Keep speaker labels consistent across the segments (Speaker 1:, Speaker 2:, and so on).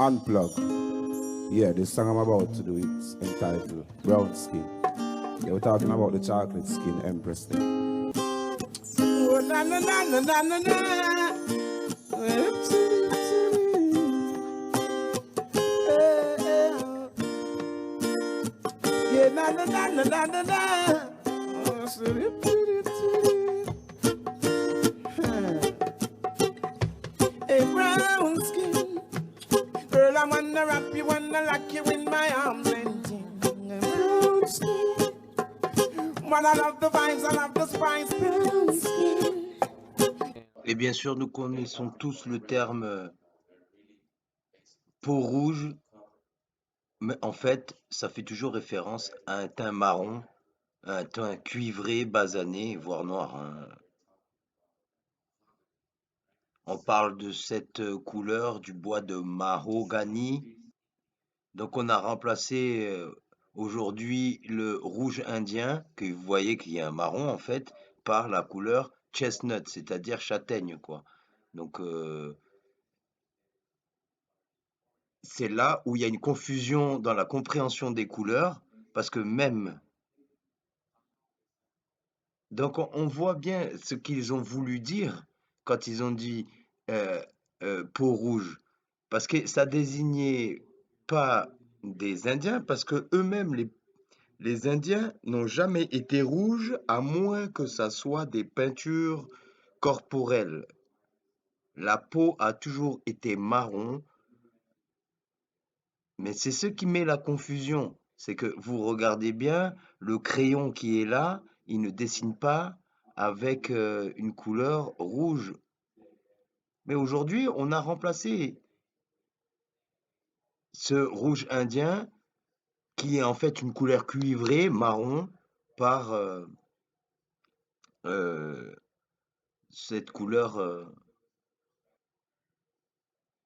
Speaker 1: Unplug. Yeah, this song I'm about to do it's entitled Brown Skin. Yeah, we're talking about the chocolate skin Empress thing. Oh, na na na na na na na. Yeah, na na na na na na na. Hey, brown skin, girl, I wanna wrap you, wanna lock you in my arms and ting. Brown skin, man, I love the vibes, I love the spice. Brown skin.
Speaker 2: Et bien sûr, nous connaissons tous le terme peau rouge, mais en fait, ça fait toujours référence à un teint marron, à un teint cuivré, basané, voire noir, hein. On parle de cette couleur du bois de mahogany. Donc on a remplacé aujourd'hui le rouge indien, que vous voyez qu'il y a un marron en fait, par la couleur chestnut, c'est-à-dire châtaigne, quoi. Donc c'est là où il y a une confusion dans la compréhension des couleurs, parce que même... Donc on voit bien ce qu'ils ont voulu dire quand ils ont dit peau rouge, parce que ça désignait pas des Indiens, parce que eux-mêmes, les Indiens n'ont jamais été rouges, à moins que ça soit des peintures corporelles. La peau a toujours été marron, mais c'est ce qui met la confusion. C'est que vous regardez bien, le crayon qui est là, il ne dessine pas avec une couleur rouge. Mais aujourd'hui, on a remplacé ce rouge indien, qui est en fait une couleur cuivrée, marron, par cette couleur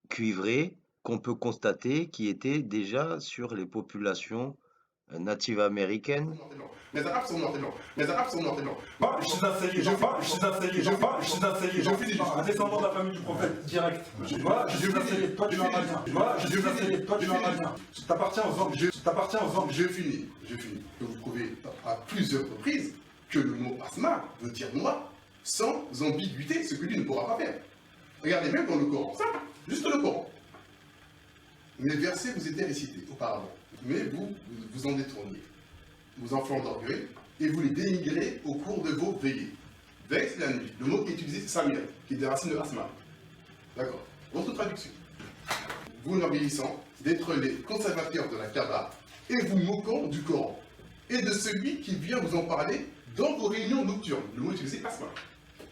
Speaker 2: cuivrée qu'on peut constater qui était déjà sur les populations natives américaines.
Speaker 3: Les Arabes sont noirs et blancs. Les Arabes sont noirs et blancs.
Speaker 4: Je suis un descendant de la famille du prophète, direct. Voilà, je suis Nassayé, toi tu m'as malien. Voilà, je suis Nassayé, toi tu m'as malien. T'appartiens aux hommes.
Speaker 3: Je finis. Vous trouvez à plusieurs reprises que le mot asma veut dire noir, sans ambiguïté, ce que lui ne pourra pas faire. Regardez même dans le Coran, ça, juste le Coran. Les versets vous étaient récités auparavant, mais vous en détourniez. Vous en flandorguez et vous les dénigrez au cours de vos veillées. Vex la nuit, le mot qui est utilisé c'est Samir, qui est des racines de Asma. D'accord. Votre traduction. Vous nobilissant d'être les conservateurs de la Kaaba et vous moquant du Coran et de celui qui vient vous en parler dans vos réunions nocturnes. Le mot utilisé Asma.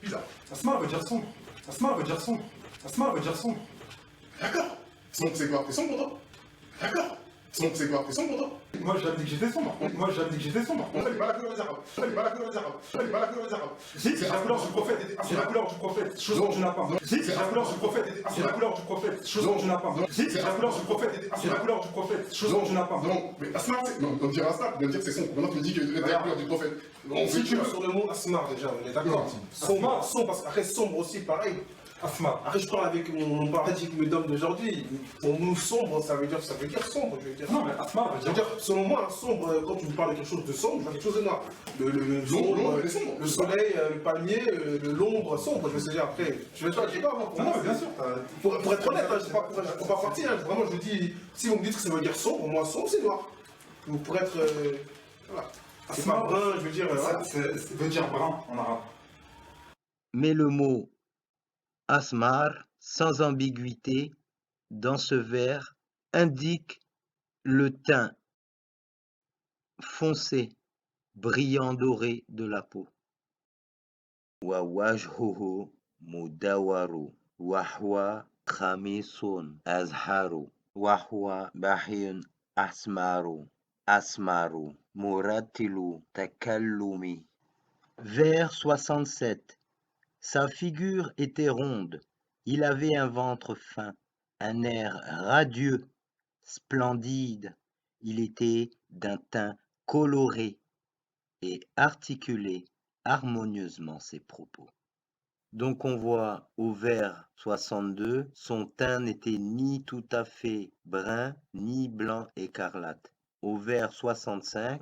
Speaker 3: Bizarre.
Speaker 4: Asma veut dire sombre. Asma veut dire sombre. Asma veut dire sombre.
Speaker 3: D'accord. Sombre c'est quoi? C'est sombre pour toi? D'accord. Sombre c'est quoi? C'est sombre pour toi?
Speaker 4: Moi j'avais dit que j'étais sombre.
Speaker 3: Elle n'est pas la couleur des Arabes.
Speaker 4: Si, c'est la couleur du prophète. C'est la couleur du prophète. Chose dont tu n'as pas. Si, c'est la couleur du prophète. C'est la couleur du prophète. Chose dont tu n'as pas. Si, c'est la couleur du prophète. C'est la couleur du prophète. Chose dont tu n'as pas.
Speaker 3: Non, mais Asma, non, on dirait Asma, on va dire que c'est sombre. Maintenant tu me dis que c'est la couleur du prophète.
Speaker 5: Si tu veux sur le mot Asma déjà, on est d'accord. Sombre, parce qu'après sombre aussi, pareil.
Speaker 4: Asma.
Speaker 5: Après, je parle avec mon paradigme d'homme d'aujourd'hui. Pour nous, sombre, ça veut dire sombre, je veux dire.
Speaker 4: Non, mais Asma veut dire...
Speaker 5: Selon moi, sombre, quand tu me parles de quelque chose de sombre, je vois quelque chose de noir. Le soleil, le palmier, l'ombre sombre, je veux dire, après. Je sais pas, moi.
Speaker 4: Non, bien sûr.
Speaker 5: Pour être honnête, je ne prends pas parti, vraiment, je dis, si vous me dites que ça veut dire sombre, moi, sombre, c'est noir. Pour être. Voilà. C'est pas brun, je veux dire.
Speaker 4: Ça veut dire brun en arabe.
Speaker 2: Mais le mot asmar, sans ambiguïté, dans ce vers, indique le teint foncé, brillant doré de la peau. Wa wajhuhu mudawaru, wa huwa khamisun azharu, wa huwa bahiyun asmaru, muratilu takallumi. Vers 67. Sa figure était ronde, il avait un ventre fin, un air radieux, splendide, il était d'un teint coloré et articulait harmonieusement ses propos. Donc on voit au vers 62, son teint n'était ni tout à fait brun, ni blanc écarlate. Au vers 65,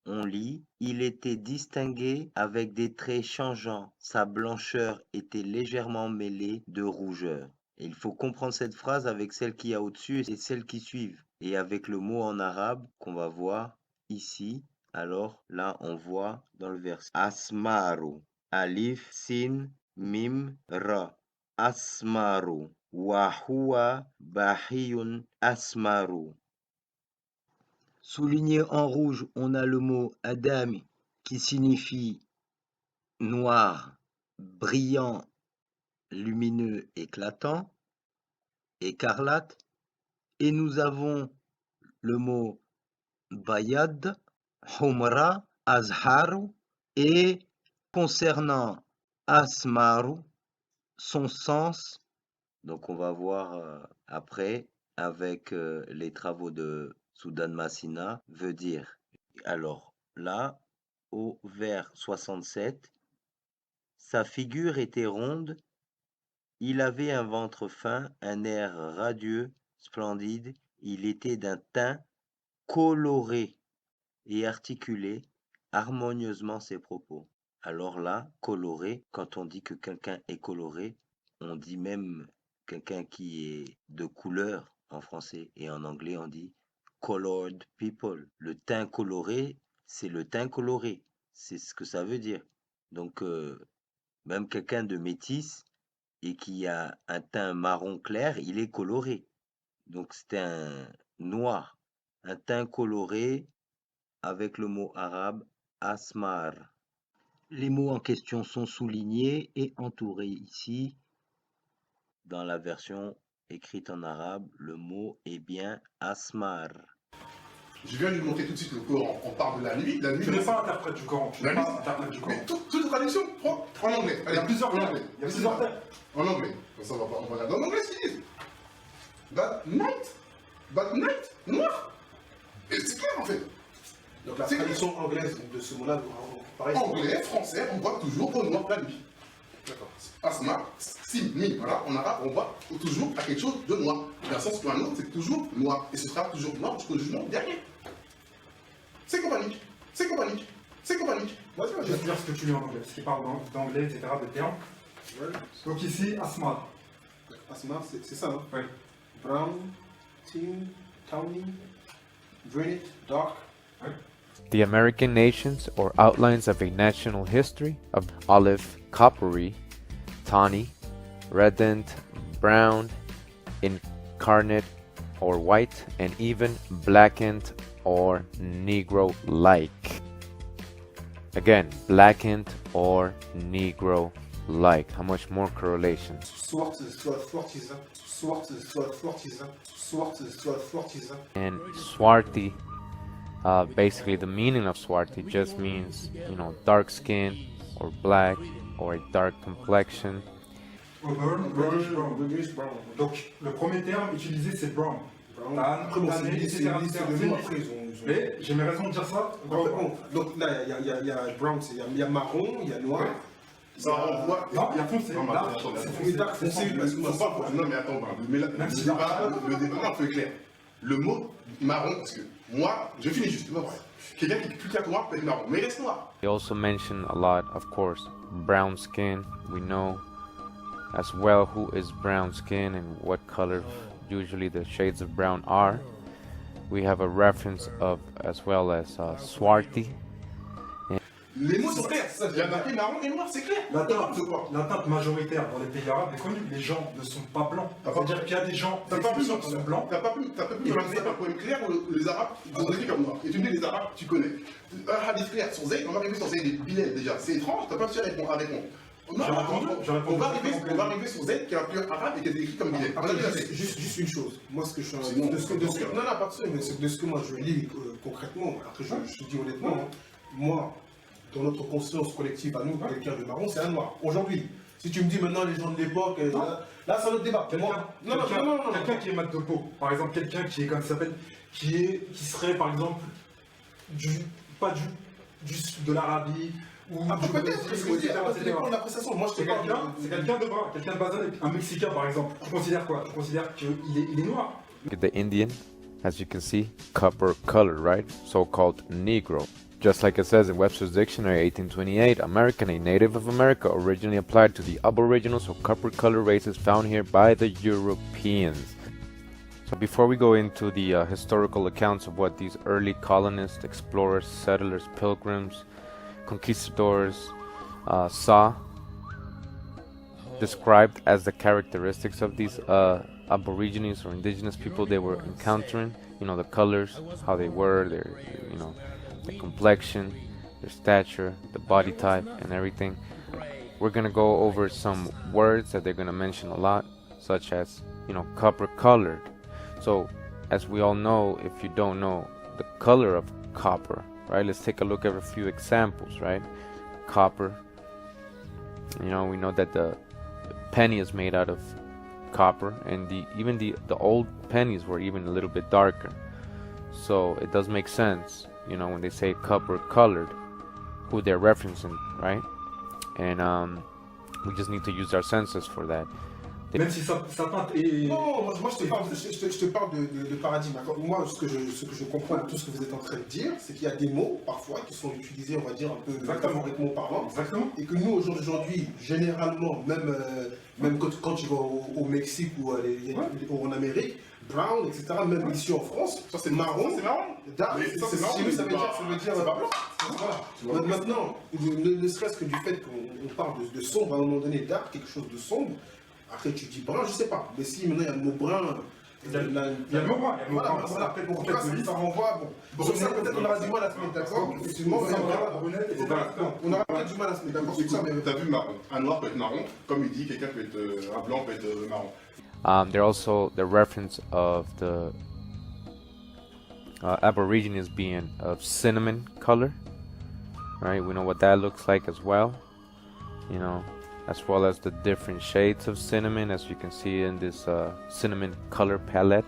Speaker 2: on lit « Il était distingué avec des traits changeants, sa blancheur était légèrement mêlée de rougeur. » Et il faut comprendre cette phrase avec celle qui y a au-dessus et celle qui suivent. Et avec le mot en arabe qu'on va voir ici. Alors là, on voit dans le verset Asmaru, Alif, Sin, Mim, Ra. Asmaru, wa huwa bahiyun asmaru. Souligné en rouge, on a le mot Adam qui signifie noir, brillant, lumineux, éclatant, écarlate. Et nous avons le mot Bayad, Humra, Azharu. Et concernant Asmaru, son sens, donc on va voir après avec les travaux de Soudan Massina, veut dire. Alors là, au vers 67, sa figure était ronde, il avait un ventre fin, un air radieux, splendide, il était d'un teint coloré et articulé harmonieusement ses propos. Alors là, coloré, quand on dit que quelqu'un est coloré, on dit même quelqu'un qui est de couleur en français et en anglais on dit colored people. Le teint coloré, c'est le teint coloré, c'est ce que ça veut dire. Donc même quelqu'un de métis et qui a un teint marron clair, il est coloré. Donc c'est un noir, un teint coloré avec le mot arabe asmar. Les mots en question sont soulignés et entourés ici. Dans la version écrite en arabe, le mot est bien asmar.
Speaker 3: Je viens de lui montrer tout de suite le Coran. On parle de la nuit. La nuit,
Speaker 4: Tu n'es pas interprète du Coran. Tu n'es pas interprète du Coran.
Speaker 3: mais toute traduction, prends en anglais. Allez,
Speaker 4: Il y a plusieurs
Speaker 3: en
Speaker 4: termes.
Speaker 3: anglais.
Speaker 4: Il y a plusieurs termes.
Speaker 3: En anglais. Comme ça, on va regarder en anglais ce qu'ils disent. But night, noir. Et c'est clair en fait.
Speaker 5: Donc la
Speaker 3: C'est
Speaker 5: traduction anglaise de ce mot-là, pareil.
Speaker 3: Anglais, français, on voit toujours au noir la nuit.
Speaker 5: D'accord.
Speaker 3: Asma, sim, mi, voilà, en arabe, on voit toujours à quelque chose de noir. D'un sens ou un autre, c'est toujours noir. Et ce sera toujours noir jusqu'au jugement dernier. C'est compagnique. C'est compagnique. C'est compagnique.
Speaker 4: Vas-y, je vais te dire ce que tu lis en anglais. Parce qu'il parle d'anglais, etc., de termes.
Speaker 5: Ouais.
Speaker 4: Donc ici, Asmar.
Speaker 5: Asma, c'est ça, hein?
Speaker 4: Oui.
Speaker 5: Brown, tin, tawny, granite, dark.
Speaker 6: The American nations or outlines of a national history of olive, coppery, tawny, reddened, brown, incarnate or white, and even blackened or Negro-like. Again, blackened or Negro-like. How much more correlation? And Swarti, basically the meaning of Swarti just means, dark skin or black or a dark complexion.
Speaker 4: Brown. Donc le premier terme utilisé c'est brown.
Speaker 5: Après, bon, c'est
Speaker 4: etc.
Speaker 5: de nous, après, ils ont...
Speaker 4: Mais j'ai mes raisons de dire ça.
Speaker 5: Donc là, il y a brown, il y a marron, il y a noir.
Speaker 4: Ouais.
Speaker 3: Ça renvoie.
Speaker 4: Non, il y a foncé.
Speaker 3: Non, mais
Speaker 4: Là,
Speaker 3: attends,
Speaker 4: c'est
Speaker 3: attends.
Speaker 4: foncé.
Speaker 5: Dark,
Speaker 3: C'est
Speaker 5: foncé, parce que moi,
Speaker 3: non, mais attends, le débat est un peu clair. Le mot marron, parce que moi, je finis justement. Quelqu'un qui est plus clair que moi peut être marron, mais il reste noir.
Speaker 6: They also mention a lot, of course, brown skin. We know as well who is brown skin and what color usually the shades of brown are. We have a reference of as well as Swarti.
Speaker 3: Les mots sont clairs. Il y a marqué marron et noir, c'est clair.
Speaker 4: La teinte majoritaire dans les pays arabes est connue. Les gens ne sont pas blancs. C'est-à-dire qu'il y a des gens
Speaker 3: T'as pas pu
Speaker 4: qui sont blancs.
Speaker 3: T'as pas pu me ramener un poème clair où les Arabes sont écrits comme noir. Et tu me dis les Arabes, tu connais. Un hadith clair sur Zayd, on va arriver sur Zayd et Bilal déjà. C'est étrange, t'as pas su répondre à répondre. Non, on va arriver sur Zayd qui est un peu arabe et qui est écrit comme Bilal.
Speaker 5: Juste une chose. Moi, ce que je suis en
Speaker 3: Sinon,
Speaker 5: non, pas de ça, mais c'est de ce que moi je lis concrètement. Après, je dis honnêtement, moi, dans notre conscience collective à nous, quelqu'un de marron, c'est un noir. Aujourd'hui, si tu me dis maintenant les gens de l'époque, là c'est un autre débat.
Speaker 4: Quelqu'un qui est mat de peau, par exemple, quelqu'un qui est comme ça s'appelle, qui serait par exemple pas de l'Arabie, ou
Speaker 5: Ah,
Speaker 4: du
Speaker 5: peut-être,
Speaker 4: Brésil,
Speaker 5: parce que
Speaker 4: etc.,
Speaker 5: ça
Speaker 4: etc.
Speaker 5: dépend de l'appréciation. Moi, je
Speaker 4: C'est
Speaker 5: te parle
Speaker 4: quelqu'un de brun, quelqu'un de basané, un Mexicain par exemple. Tu considères quoi? Tu considères qu'il est noir?
Speaker 6: The Indian, as you can see, copper colored, right? So-called Negro. Just like it says in Webster's Dictionary 1828, American, a native of America, originally applied to the aboriginals or copper-colored races found here by the Europeans. So before we go into the historical accounts of what these early colonists, explorers, settlers, pilgrims, conquistadors saw, described as the characteristics of these aborigines or indigenous people they were encountering, you know, the colors, how they were, their, you know, the complexion, their stature, the body type, and everything. We're gonna go over some words that they're gonna mention a lot, such as, you know, copper colored. So, as we all know, if you don't know the color of copper, right? Let's take a look at a few examples, right? Copper. You know, we know that the penny is made out of copper, and even the old pennies were even a little bit darker. So it does make sense, you know, when they say copper colored, who they're referencing, right? And we just need to use our senses for that.
Speaker 4: Même si sa teinte est...
Speaker 5: Non, moi je te parle de paradigme. Moi, ce que je comprends de tout ce que vous êtes en train de dire, c'est qu'il y a des mots, parfois, qui sont utilisés, on va dire, un peu métaphoriquement parlant.
Speaker 4: Exactement.
Speaker 5: Et que nous, aujourd'hui, généralement, même quand tu vas au Mexique ou en Amérique, brown, etc., même ici en France,
Speaker 3: Ça, c'est
Speaker 5: marron,
Speaker 3: c'est marrant.
Speaker 5: dark,
Speaker 3: Mais ça, c'est marrant,
Speaker 5: ça
Speaker 3: mais
Speaker 5: veut
Speaker 3: c'est
Speaker 5: dire,
Speaker 3: c'est pas blanc.
Speaker 5: voilà. Maintenant, ne serait-ce que du fait qu'on parle de sombre, à un moment donné, dark, quelque chose de sombre, après tu dis brun, je sais pas, mais si maintenant il y a le mot brun,
Speaker 4: Il y a le mot brun, il y a le mot brun.
Speaker 5: voilà, peut-être en tout cas, ça renvoie, bon, sur ça peut-être on aura du mal à se mettre d'accord, effectivement, on aura peut-être du mal à se mettre d'accord sur ça, mais
Speaker 3: T'as vu marron. Un noir peut être marron, comme il dit, quelqu'un peut être un blanc peut être marron.
Speaker 6: They're also the reference of the Aborigines being of cinnamon color, right? We know what that looks like as well, you know, as well as the different shades of cinnamon, as you can see in this cinnamon color palette.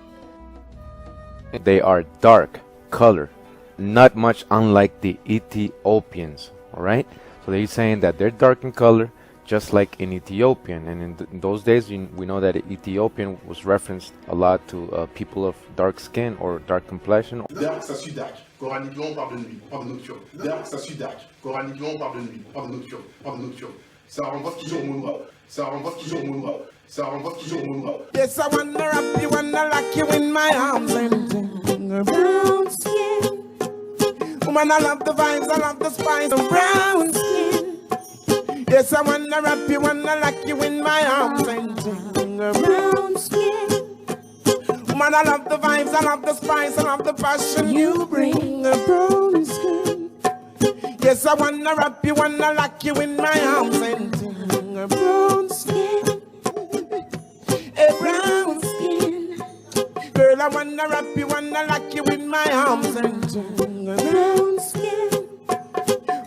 Speaker 6: They are dark color, not much unlike the Ethiopians, all right? So they're saying that they're dark in color, just like in Ethiopian. And in those days, we know that Ethiopian was referenced a lot to people of dark skin or dark complexion.
Speaker 3: Dark, ça suit dark. Coraniquement, on parle de nuit, on parle de nocturne. Dark, ça suit dark. Coraniquement, on parle de nuit, on parle de nocturne, on parle de nocturne. Ça renvoie toujours au mot noir. Ça renvoie toujours au mot noir. Ça renvoie toujours au mot noir.
Speaker 1: Yes, I wanna wrap you, wanna lock you in my arms and brown skin. Woman, I love the vibes, I love the spice of brown skin. Yes, I wanna wrap you, wanna lock you in my arms and brown skin. Woman, I love the vibes, I love the spice, I love the passion you bring. Brown skin. Yes, I wanna wrap you, wanna lock you in my arms and brown skin. A brown skin. Girl, I wanna wrap you, wanna lock you in my arms and brown skin.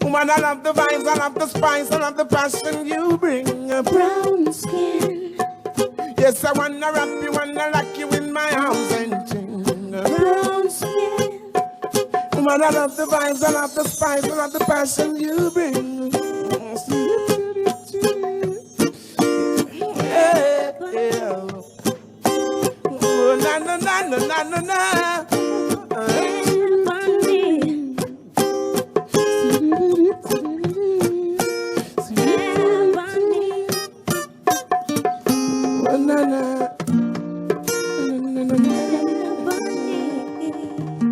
Speaker 1: Woman, I love the vibes, I love the spice, I love the passion you bring. A brown skin. Yes, I wanna wrap you, wanna lock you in my arms and brown skin. Woman, I love the vibes, I love the spice, I love the passion you bring. Yeah, yeah. Oh, na na na na na na na. Oh, na na. Na na na na.